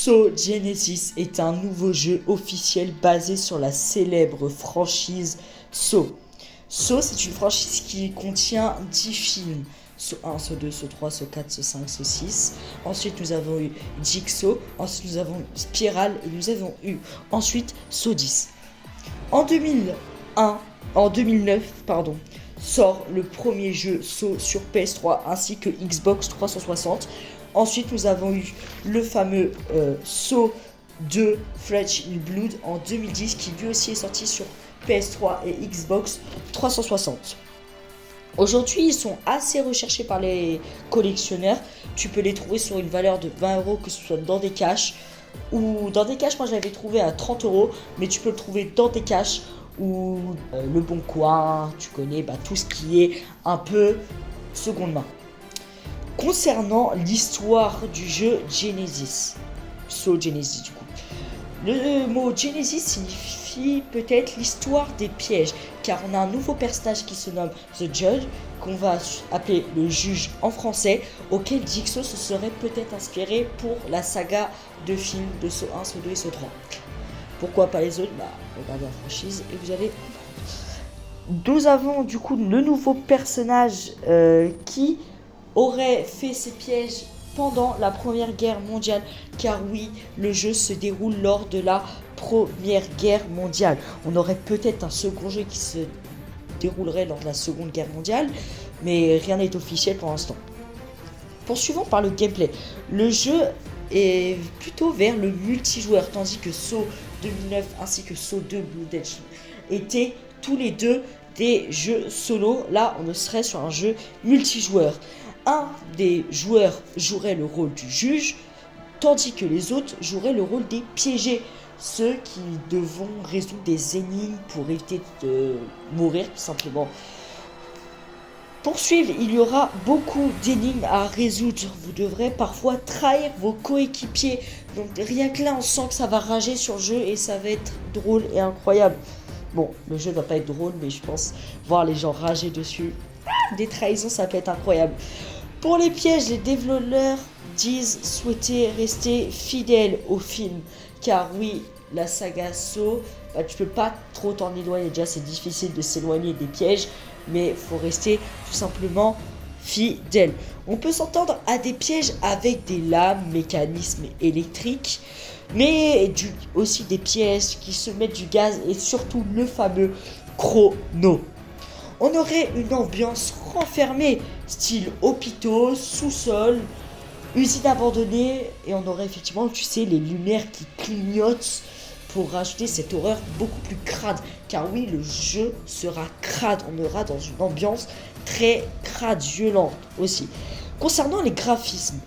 So Genesis est un nouveau jeu officiel basé sur la célèbre franchise So. So, c'est une franchise qui contient 10 films. So 1, So 2, So 3, So 4, So 5, So 6. Ensuite, nous avons eu Jigsaw. Ensuite, nous avons eu Spiral. Et nous avons eu ensuite So 10. En 2009, sort le premier jeu So sur PS3 ainsi que Xbox 360. Ensuite, nous avons eu le fameux So 2 Flesh in Blood en 2010 qui lui aussi est sorti sur PS3 et Xbox 360. Aujourd'hui, ils sont assez recherchés par les collectionneurs. Tu peux les trouver sur une valeur de 20€, que ce soit dans des caches ou dans des caches. Moi, je l'avais trouvé à 30€, mais tu peux le trouver dans des caches ou le Bon Coin. Tu connais tout ce qui est un peu seconde main. Concernant l'histoire du jeu Genesis, So Genesis du coup, le mot Genesis signifie peut-être l'histoire des pièges, car on a un nouveau personnage qui se nomme The Judge, qu'on va appeler le juge en français, auquel Jigsaw se serait peut-être inspiré pour la saga de films de So 1, So 2 et So 3. Pourquoi pas les autres? Regardez la franchise et vous allez comprendre. Nous avons du coup le nouveau personnage qui aurait fait ses pièges pendant la Première Guerre mondiale, car oui, le jeu se déroule lors de la Première Guerre mondiale. On aurait peut-être un second jeu qui se déroulerait lors de la Seconde Guerre mondiale, mais rien n'est officiel pour l'instant. Poursuivons par le gameplay. Le jeu est plutôt vers le multijoueur, tandis que So 2009 ainsi que So 2 Blood Edge étaient tous les deux des jeux solo. Là, on serait sur un jeu multijoueur. Un des joueurs jouerait le rôle du juge, tandis que les autres joueraient le rôle des piégés, ceux qui devront résoudre des énigmes pour éviter de mourir tout simplement. Pour suivre, il y aura beaucoup d'énigmes à résoudre. Vous devrez parfois trahir vos coéquipiers. Donc rien que là, on sent que ça va rager sur le jeu et ça va être drôle et incroyable. Bon, le jeu ne va pas être drôle, mais je pense voir les gens rager dessus. Des trahisons, ça peut être incroyable. Pour les pièges, les développeurs disent souhaiter rester fidèles au film. Car oui, la saga So, tu peux pas trop t'en éloigner. Déjà, c'est difficile de s'éloigner des pièges, mais il faut rester tout simplement fidèle. On peut s'entendre à des pièges avec des lames, mécanismes électriques, mais aussi des pièges qui se mettent du gaz et surtout le fameux chrono. On aurait une ambiance renfermée, style hôpitaux, sous-sol, usine abandonnée, et on aurait effectivement, les lumières qui clignotent pour rajouter cette horreur beaucoup plus crade. Car oui, le jeu sera crade, on aura dans une ambiance très crade, violente aussi. Concernant les graphismes,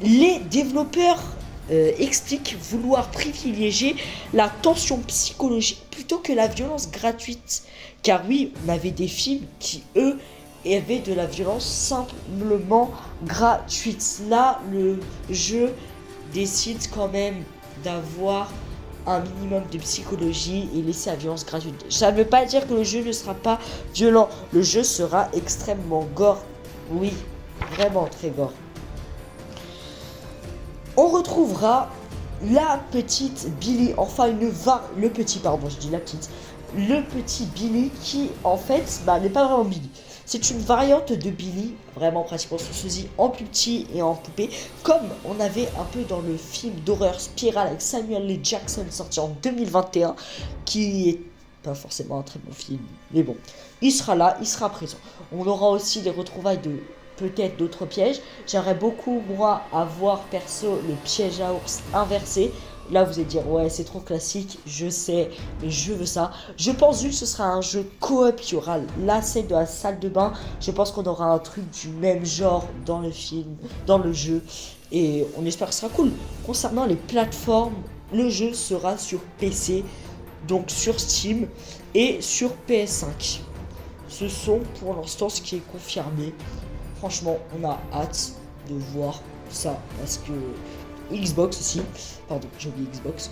les développeurs expliquent vouloir privilégier la tension psychologique plutôt que la violence gratuite. Car oui, on avait des films qui, eux, avaient de la violence simplement gratuite. Là, le jeu décide quand même d'avoir un minimum de psychologie et laisser la violence gratuite. Ça ne veut pas dire que le jeu ne sera pas violent. Le jeu sera extrêmement gore. Oui, vraiment très gore. On retrouvera la petite Billy, le petit Billy qui en fait n'est pas vraiment Billy. C'est une variante de Billy, vraiment pratiquement son sosie en plus petit et en poupée, comme on avait un peu dans le film d'horreur Spiral avec Samuel L. Jackson sorti en 2021, qui est pas forcément un très bon film, mais bon, il sera là, il sera présent. On aura aussi des retrouvailles de peut-être d'autres pièges. J'aimerais beaucoup, moi, avoir perso le piège à ours inversé. Là, vous allez dire, ouais, c'est trop classique, je sais, mais je veux ça. Je pense juste que ce sera un jeu coop, il y aura la scène de la salle de bain. Je pense qu'on aura un truc du même genre dans le film, dans le jeu. Et on espère que ce sera cool. Concernant les plateformes, le jeu sera sur PC, donc sur Steam et sur PS5. Ce sont pour l'instant ce qui est confirmé. Franchement, on a hâte de voir ça parce que Xbox aussi, pardon, j'ai oublié Xbox.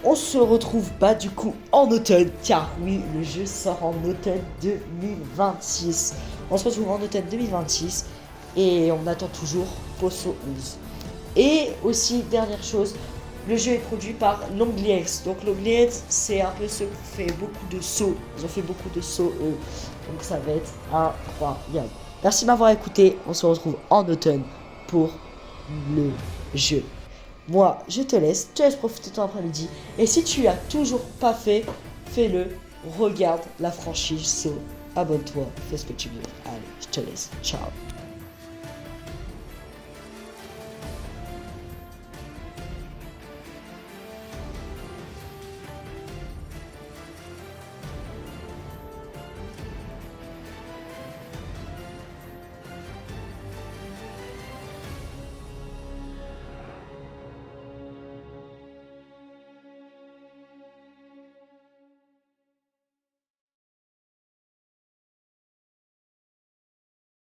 On se retrouve du coup en automne, car oui, le jeu sort en automne 2026. On se retrouve en automne 2026 et on attend toujours pour So 11. Et aussi, dernière chose, le jeu est produit par Longlegs. Donc Longlegs, c'est un peu ceux qui fait beaucoup de sauts. Ils ont fait beaucoup de sauts eux. Donc ça va être incroyable. Merci de m'avoir écouté. On se retrouve en automne pour le jeu. Moi, je te laisse profiter de ton après-midi. Et si tu as toujours pas fait, fais-le. Regarde la franchise Saw. Abonne-toi, fais ce que tu veux. Allez, je te laisse. Ciao.